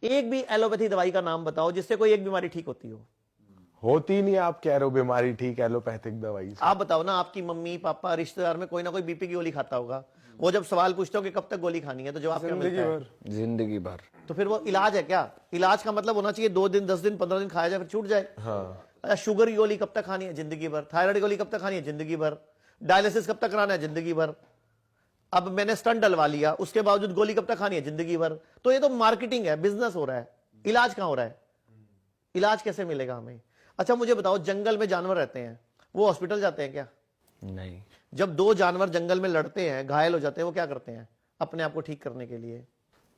एक भी एलोपैथी दवाई का नाम बताओ जिससे कोई एक बीमारी ठीक होती हो। होती नहीं, आप कह रहे हो बीमारी ठीक एलोपैथिक दवाई से। आप बताओ ना, आपकी मम्मी पापा रिश्तेदार में कोई ना कोई बीपी की गोली खाता होगा। वो जब सवाल पूछते हो कि कब तक गोली खानी है तो जवाब क्या मिलता है? जिंदगी भर। तो फिर वो इलाज है क्या? इलाज का मतलब होना चाहिए 2 दिन 10 दिन 15 दिन खाया जाए फिर छूट जाए। हाँ। अच्छा, शुगर की गोली कब तक खानी है? जिंदगी भर। थायराइड की गोली कब तक खानी है? जिंदगी भर। डायलिसिस कब तक कराना है? जिंदगी भर। अब मैंने स्टंट डलवा लिया, उसके बावजूद गोली कब तक खानी है? जिंदगी भर। तो ये तो मार्केटिंग है, बिजनेस हो रहा है। इलाज कहां हो रहा है? इलाज कैसे मिलेगा हमें? अच्छा मुझे बताओ, जंगल में जानवर रहते हैं, वो हॉस्पिटल जाते हैं क्या? नहीं। जब 2 जानवर जंगल में लड़ते हैं, घायल हो जाते हैं, वो क्या करते हैं अपने आप को ठीक करने के लिए?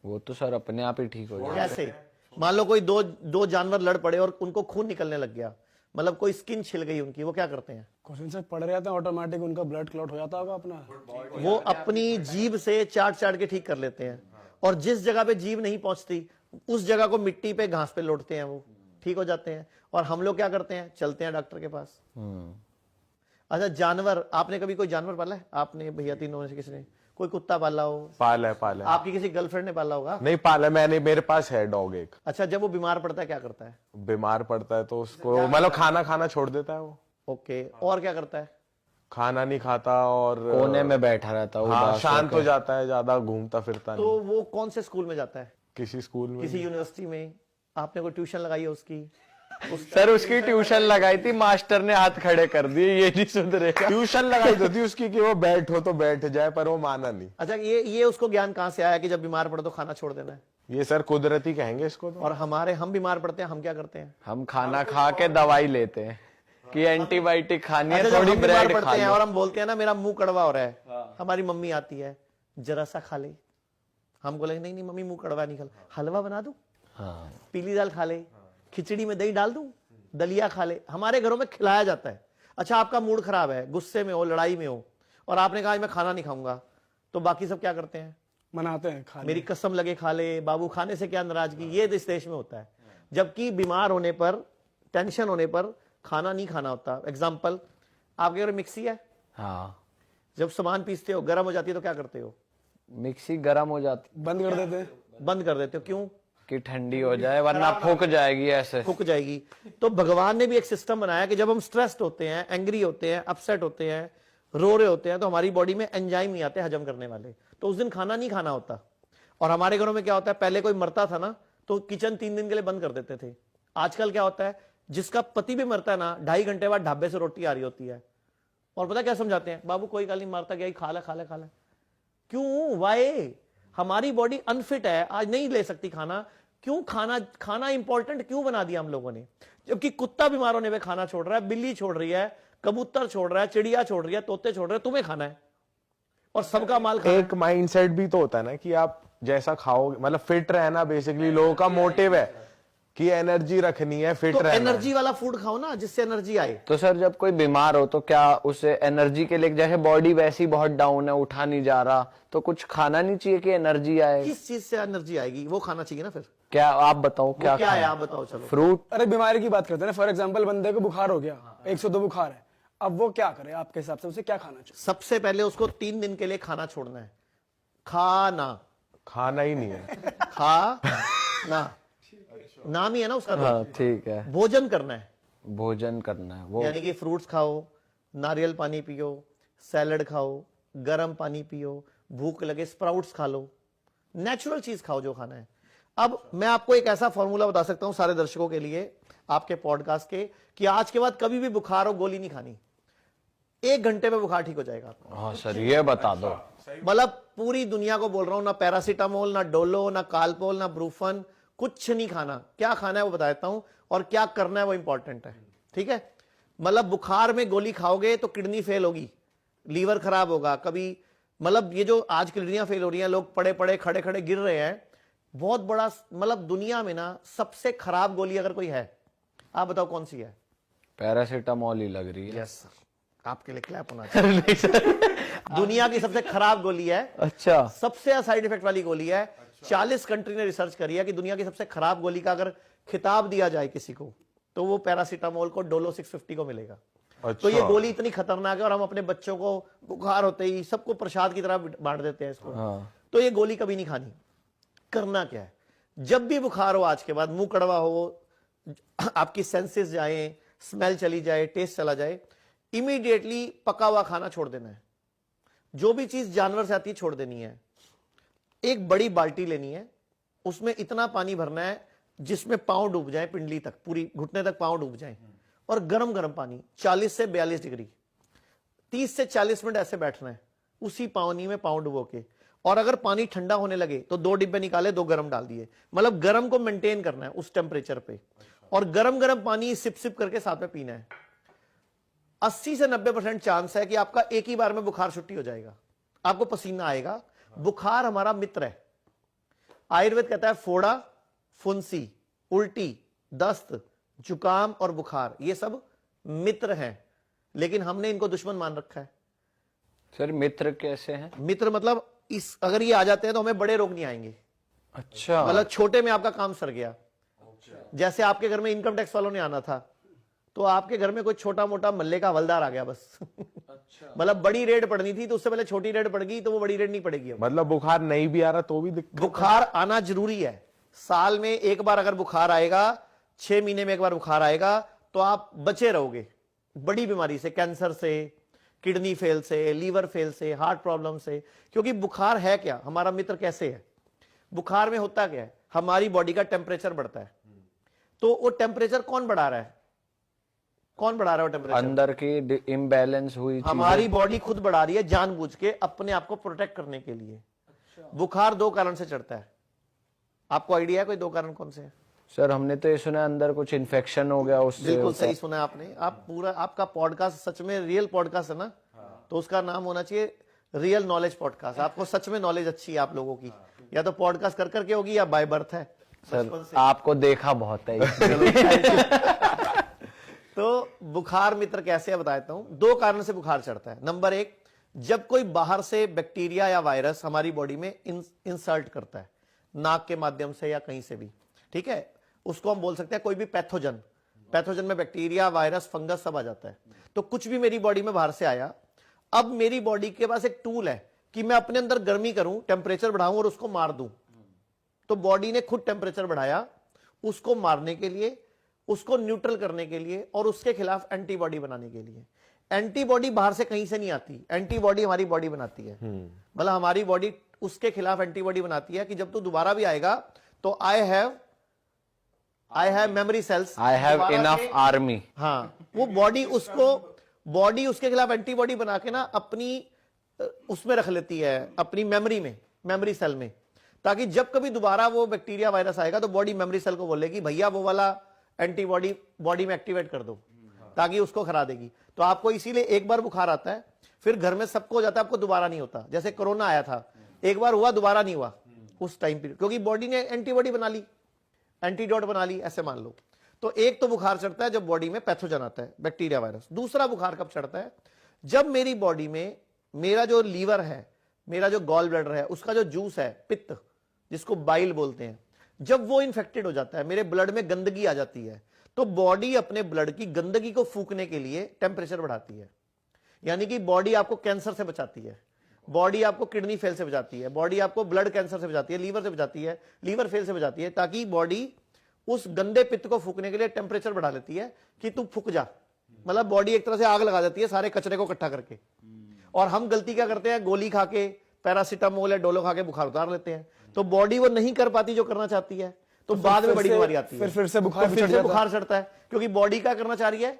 वो तो सर अपने आप ही ठीक हो जाए। कैसे? मान लो कोई दो जानवर लड़ पड़े और उनको खून निकलने लग गया, मतलब कोई स्किन छिल गई उनकी, वो क्या करते हैं? क्वेश्चन से पढ़ रहे थे, ऑटोमेटिक उनका ब्लड क्लॉट हो जाता होगा अपना। वो अपनी जीभ से चाट चाट के ठीक कर लेते हैं, और जिस जगह पे जीभ नहीं पहुंचती उस जगह को मिट्टी पे घास पे लौटते हैं, वो ठीक हो जाते हैं। और हम लोग क्या करते हैं? चलते हैं डॉक्टर के पास। अच्छा जानवर, आपने कभी कोई जानवर पाला है? आपने भैया तीनों में से किसी ने कोई कुत्ता पाला हो? पाला है। आपकी किसी गर्लफ्रेंड ने पाला होगा? नहीं पाला मैंने, मेरे पास है डॉग एक। अच्छा, जब वो बीमार पड़ता है क्या करता है? बीमार पड़ता है तो उसको मतलब खाना छोड़ देता है वो। ओके, और क्या करता है? खाना नहीं खाता और कोने में बैठा रहता हाँ, उदास शांत होके। हो जाता है, ज्यादा घूमता फिरता नहीं। तो वो कौन से स्कूल में जाता है? किसी स्कूल में, किसी यूनिवर्सिटी में? आपने कोई ट्यूशन लगाई है उसकी? सर उसकी ट्यूशन लगाई थी, मास्टर ने हाथ खड़े कर दिए, ये नहीं सुधरेगा। ट्यूशन लगाई तो थी उसकी कि वो बैठो तो बैठ जाए, पर वो माना नहीं। अच्छा, ये उसको ज्ञान कहां से आया कि जब बीमार पड़े तो खाना छोड़ देना है? ये सर कुदरती कहेंगे इसको तो। और हम बीमार पड़ते हैं, हम क्या करते हैं? हम खाना खा के दवाई लेते हैं कि एंटीबायोटिक खानी है, अच्छा, जब थोड़ी हम बीमार ब्रेड खा पड़ते हैं लो। और हम बोलते हैं ना मेरा मुंह कड़वा हो रहा है, हमारी मम्मी आती है, जरा सा खा ले। हम बोलेंगे नहीं नहीं मम्मी मुंह कड़वा नहीं, खा, हलवा बना दूं, हाँ। पीली दाल खा ले, खिचड़ी में दही डाल दूं, दलिया खा ले। हमारे घरों में खिलाया जाता है। अच्छा, आपका मूड खराब है, गुस्से में हो, लड़ाई में हो, और आपने कहा मैं खाना नहीं खाऊंगा, तो बाकी सब क्या करते हैं? मनाते हैं खा ले। मेरी कसम लगे खा ले, बाबू खाने से क्या नाराजगी, ये इस देश में होता है। जबकि बीमार होने पर, टेंशन होने पर खाना नहीं खाना होता। एग्जाम्पल, आपके घर मिक्सी है, हाँ। जब सामान पीसते हो गर्म हो जाती है तो क्या करते हो? मिक्सी गर्म हो जाती, बंद कर देते हैं। बंद कर देते हो। क्यों? कि ठंडी हो जाए, वरना फूक जाएगी ऐसे। फूक जाएगी। तो भगवान ने भी एक सिस्टम बनाया कि जब हम स्ट्रेस्ड होते हैं, एंग्री होते हैं, अपसेट होते हैं, रो रहे होते हैं, तो हमारी बॉडी में एंजाइम नहीं आते हजम करने वाले, तो उस दिन खाना नहीं खाना होता। और हमारे घरों में क्या होता है, पहले कोई मरता था ना तो किचन 3 दिन के लिए बंद कर देते थे। आजकल क्या होता है, जिसका पति भी मरता है ना, 2.5 घंटे बाद ढाबे से रोटी आ रही होती है, और पता क्या समझाते हैं? बाबू कोई गाली मारता गया, खा ले खा ले खा ले। क्यों? वाई? हमारी बॉडी अनफिट है, आज नहीं ले सकती खाना। क्यों? खाना इंपॉर्टेंट क्यों बना दिया हम लोगों ने? जबकि कुत्ता बीमार होने पे खाना छोड़ रहा है, बिल्ली छोड़ रही है, कबूतर छोड़ रहा है, चिड़िया छोड़ रही है, तोते छोड़ रहे हैं, तुम्हें खाना है और सबका माल खाना है। एक माइंडसेट भी तो होता है ना कि आप जैसा खाओगे, मतलब फिट रहना बेसिकली लोगों का मोटिव है कि एनर्जी रखनी है, फिट तो रहना है। एनर्जी वाला फूड खाओ ना, जिससे एनर्जी आए। तो सर जब कोई बीमार हो तो क्या उसे एनर्जी के लिए, जैसे बॉडी वैसी बहुत डाउन है, उठा नहीं जा रहा, तो कुछ खाना नहीं चाहिए कि एनर्जी आए? किस चीज से एनर्जी आएगी? वो खाना चाहिए ना। फिर क्या आप बताओ क्या क्या है? खाएं? आप बताओ। चलो, फ्रूट। अरे बीमारी की बात करते हैं ना, फॉर एग्जाम्पल बंदे को बुखार हो गया, 102 बुखार है, अब वो क्या करे आपके हिसाब से? उसे क्या खाना चाहिए? सबसे पहले उसको 3 दिन के लिए खाना छोड़ना है। खाना ही नहीं है। खा ना, नाम ही है ना उसका। हाँ ठीक है। भोजन करना है, भोजन करना है वो। यानी कि फ्रूट्स खाओ, नारियल पानी पियो, सैलड खाओ, गर्म पानी पियो, भूख लगे स्प्राउट्स खा लो, नेचुरल चीज खाओ जो खाना है। अब मैं आपको एक ऐसा फॉर्मूला बता सकता हूं सारे दर्शकों के लिए आपके पॉडकास्ट के, कि आज के बाद कभी भी बुखार हो गोली नहीं खानी, 1 घंटे में बुखार ठीक हो जाएगा आपका। हाँ सर ये बता दो। मतलब पूरी दुनिया को बोल रहा हूं, ना पैरासीटामोल, ना डोलो, ना कालपोल, ना ब्रूफन, कुछ नहीं खाना। क्या खाना है वो बता देता हूं, और क्या करना है वो इंपॉर्टेंट है। ठीक है? मतलब बुखार में गोली खाओगे तो किडनी फेल होगी, लीवर खराब होगा, कभी मतलब ये जो आज किडनियां फेल हो रही हैं, लोग पड़े पड़े खड़े खड़े गिर रहे हैं, बहुत बड़ा मतलब दुनिया में ना सबसे खराब गोली अगर कोई है, आप बताओ कौन सी है? पैरासीटामोल ही लग रही है। यस सर, आपके लिए क्लैप होना चाहिए। दुनिया की सबसे खराब गोली है, अच्छा। सबसे साइड इफेक्ट वाली गोली है। 40 कंट्री ने रिसर्च करी है कि दुनिया की सबसे खराब गोली का अगर खिताब दिया जाए किसी को, तो वो पैरासीटामोल को डोलो 650 को मिलेगा। तो ये गोली इतनी खतरनाक है, और हम अपने बच्चों को बुखार होते ही सबको प्रसाद की तरह बांट देते हैं इसको। हाँ। तो ये गोली कभी नहीं खानी। करना क्या है? जब भी बुखार हो आज के बाद, मुंह कड़वा हो, आपकी सेंसेस जाए, स्मेल चली जाए, टेस्ट चला जाए, इमीडिएटली पका हुआ खाना छोड़ देना है। जो भी चीज जानवर से आती है छोड़ देनी है। एक बड़ी बाल्टी लेनी है, उसमें इतना पानी भरना है जिसमें पांव डूब जाए, पिंडली तक, पूरी घुटने तक पांव डूब जाए, और गरम गरम पानी 40 से 42 डिग्री 30 से 40 मिनट ऐसे बैठना है उसी पानी में पांव डुबो के। और अगर पानी ठंडा होने लगे तो 2 डिब्बे निकाले, 2 गरम डाल दिए, मतलब गरम को मेंटेन करना है उस टेम्परेचर पे, और गरम गरम पानी सिप सिप करके साथ में पीना है। 80 से 90% चांस है कि आपका एक ही बार में बुखार छुट्टी हो जाएगा, आपको पसीना आएगा। बुखार हमारा मित्र है। आयुर्वेद कहता है फोड़ा, फुंसी, उल्टी, दस्त, जुकाम और बुखार ये सब मित्र हैं, लेकिन हमने इनको दुश्मन मान रखा है। सर मित्र कैसे हैं? मित्र मतलब अगर ये आ जाते हैं तो हमें बड़े रोग नहीं आएंगे। अच्छा, मतलब छोटे में आपका काम सर गया। जैसे आपके घर में इनकम टैक्स वालों ने आना था, तो आपके घर में कोई छोटा मोटा मल्ले का हवलदार आ गया बस। मतलब बड़ी रेड पड़नी थी तो उससे पहले छोटी रेड पड़ गई, तो वो बड़ी रेड नहीं पड़ेगी अब। मतलब बुखार नहीं भी आ रहा तो भी दिक्कत? बुखार आना जरूरी है। साल में एक बार अगर बुखार आएगा, 6 महीने में एक बार बुखार आएगा, तो आप बचे रहोगे बड़ी बीमारी से, कैंसर से, किडनी फेल से, लीवर फेल से, हार्ट प्रॉब्लम से। क्योंकि बुखार है क्या, हमारा मित्र कैसे है? बुखार में होता क्या है, हमारी बॉडी का टेम्परेचर बढ़ता है। तो वो टेम्परेचर कौन बढ़ा रहा है? कौन बढ़ा रहा है वो टेम्परेचर? अंदर की इम्बैलेंस हुई हमारी बॉडी खुद बढ़ा रही है, जानबूझ के, अपने आप को प्रोटेक्ट करने के लिए। बुखार 2 कारण से चढ़ता है। आपको आइडिया है कोई 2 कारण कौन से हैं? सर हमने तो ये सुना अंदर कुछ इन्फेक्शन हो गया उससे। बिल्कुल सही सुना है आपने। आप पूरा, आपका पॉडकास्ट सच में रियल पॉडकास्ट है ना, तो उसका नाम होना चाहिए रियल नॉलेज पॉडकास्ट। आपको सच में नॉलेज अच्छी है आप लोगों की, या तो पॉडकास्ट कर करके होगी या बाय बर्थ है। सर आपको देखा बहुत है। तो बुखार मित्र कैसे है बताता हूं। 2 कारण से बुखार चढ़ता है। नंबर 1, जब कोई बाहर से बैक्टीरिया या वायरस हमारी बॉडी में इंसर्ट करता है, नाक के माध्यम से या कहीं से भी, ठीक है, उसको हम बोल सकते हैं कोई भी पैथोजन। पैथोजन में बैक्टीरिया, वायरस, फंगस सब आ जाता है। तो कुछ भी मेरी बॉडी में बाहर से आया, अब मेरी बॉडी के पास एक टूल है कि मैं अपने अंदर गर्मी करूं, टेम्परेचर बढ़ाऊं और उसको मार दूं। तो बॉडी ने खुद टेम्परेचर बढ़ाया उसको मारने के लिए, उसको न्यूट्रल करने के लिए, और उसके खिलाफ एंटीबॉडी बनाने के लिए। एंटीबॉडी बाहर से कहीं से नहीं आती, एंटीबॉडी हमारी बॉडी बनाती है। मतलब हमारी बॉडी उसके खिलाफ एंटीबॉडी बनाती है कि जब तू दोबारा भी आएगा तो I have memory cells, I have enough army. हाँ, वो बॉडी उसके खिलाफ एंटीबॉडी बना के ना अपनी उसमें रख लेती है, अपनी मेमोरी में, मेमोरी सेल में, ताकि जब कभी दोबारा वो बैक्टीरिया वायरस आएगा तो बॉडी मेमोरी सेल को बोलेगी भैया वो वाला एंटीबॉडी बॉडी में एक्टिवेट कर दो, ताकि उसको हरा देगी। तो आपको इसीलिए एक बार बुखार आता है, फिर घर में सबको हो जाता है, आपको दोबारा नहीं होता। जैसे कोरोना आया था, एक बार हुआ, दोबारा नहीं हुआ उस टाइम पीरियड, क्योंकि बॉडी ने एंटीबॉडी बना ली, एंटीडोट बना ली, ऐसे मान लो। तो एक तो बुखार चढ़ता है जब बॉडी में पैथोजन आता है, बैक्टीरिया, वायरस। दूसरा बुखार कब चढ़ता है? जब मेरी बॉडी में मेरा जो लीवर है, मेरा जो गॉल ब्लैडर है, उसका जो जूस है, पित्त जिसको बाइल बोलते हैं, जब वो इन्फेक्टेड हो जाता है, मेरे ब्लड में गंदगी आ जाती है, तो बॉडी अपने ब्लड की गंदगी को फूकने के लिए टेम्परेचर बढ़ाती है। यानी कि बॉडी आपको कैंसर से बचाती है, बॉडी आपको किडनी फेल से बचाती है, बॉडी आपको ब्लड कैंसर से बचाती है, लीवर से बचाती है, लीवर फेल से बचाती है, ताकि बॉडी उस गंदे पित्त को फूकने के लिए टेम्परेचर बढ़ा लेती है कि तू फूक जा। मतलब बॉडी एक तरह से आग लगा देती है सारे कचरे को इकट्ठा करके। और हम गलती क्या करते हैं, गोली खा के, पैरासीटामोल या डोलो खा के बुखार उतार लेते हैं। तो बॉडी वो नहीं कर पाती जो करना चाहती है, तो बाद में बड़ी बीमारी आती है, फिर से बुखार तो फिर से बुखार चढ़ता है, क्योंकि बॉडी क्या करना चाह रही है,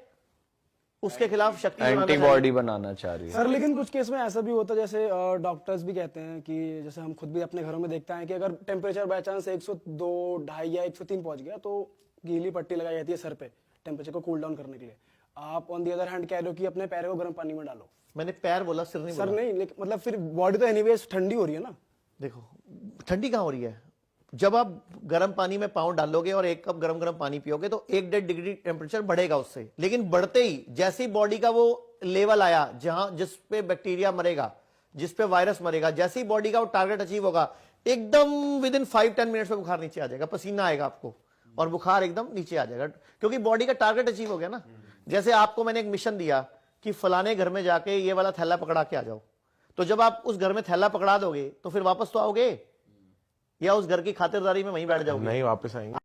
उसके खिलाफ शक्ति एंटीबॉडी बनाना चाह रही है। सर लेकिन कुछ केस में ऐसा भी होता है, जैसे डॉक्टर्स भी कहते हैं कि जैसे हम खुद भी अपने घरों में देखते हैं कि अगर टेम्परेचर बाय चांस 102, 2.5 या 103 पहुंच गया तो गीली पट्टी लगाई जाती है सर पे टेम्परेचर को कूल डाउन करने के लिए। आप ऑन दी अदर हैंड कह रहे हो कि अपने पैर को गर्म पानी में डालो। मैंने पैर बोला, सिर नहीं सर बोला। नहीं, लेकिन मतलब फिर बॉडी तो एनीवेज ठंडी हो रही है ना। देखो ठंडी कहां हो रही है, जब आप गर्म पानी में पाँव डालोगे और 1 कप गरम पानी पियोगे तो 1.5 डिग्री टेम्परेचर बढ़ेगा उससे। लेकिन बढ़ते ही जैसे ही बॉडी का वो लेवल आया जहां जिस पे बैक्टीरिया मरेगा, जिस पे वायरस मरेगा, जैसे ही बॉडी का वो टारगेट अचीव होगा, एकदम विद इन 5-10 मिनट्स में बुखार नीचे आ जाएगा, पसीना आएगा आपको और बुखार एकदम नीचे आ जाएगा, क्योंकि बॉडी का टारगेट अचीव हो गया ना। जैसे आपको मैंने एक मिशन दिया कि फलाने घर में जाके ये वाला थैला पकड़ा के आ जाओ, तो जब आप उस घर में थैला पकड़ा दोगे तो फिर वापस तो आओगे, या उस घर की खातिरदारी में वहीं बैठ जाओगे? नहीं वापस आएंगे।